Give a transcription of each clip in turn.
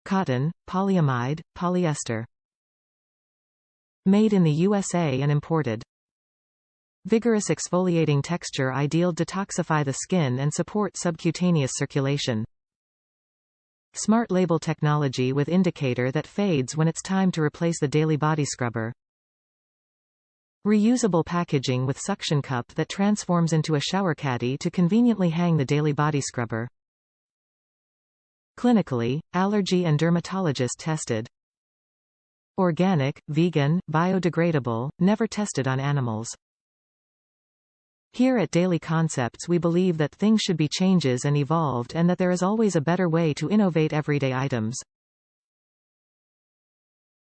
Cotton, polyamide, polyester. Made in the USA and imported. Vigorous exfoliating texture ideal detoxify the skin and support subcutaneous circulation. Smart label technology with indicator that fades when it's time to replace the daily body scrubber. Reusable packaging with suction cup that transforms into a shower caddy to conveniently hang the daily body scrubber. Clinically, allergy and dermatologist tested. Organic, vegan, biodegradable, never tested on animals. Here at Daily Concepts we believe that things should be changes and evolved and that there is always a better way to innovate everyday items.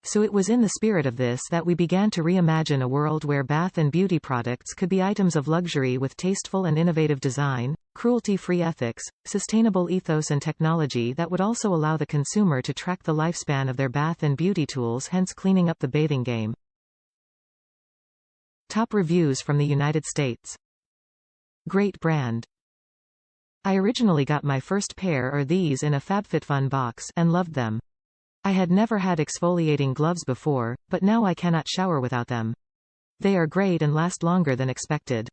So it was in the spirit of this that we began to reimagine a world where bath and beauty products could be items of luxury with tasteful and innovative design, cruelty-free ethics, sustainable ethos and technology that would also allow the consumer to track the lifespan of their bath and beauty tools, hence cleaning up the bathing game. Top reviews from the United States. Great brand. I originally got my first pair or these in a FabFitFun box and loved them. I had never had exfoliating gloves before, but now I cannot shower without them. They are great and last longer than expected.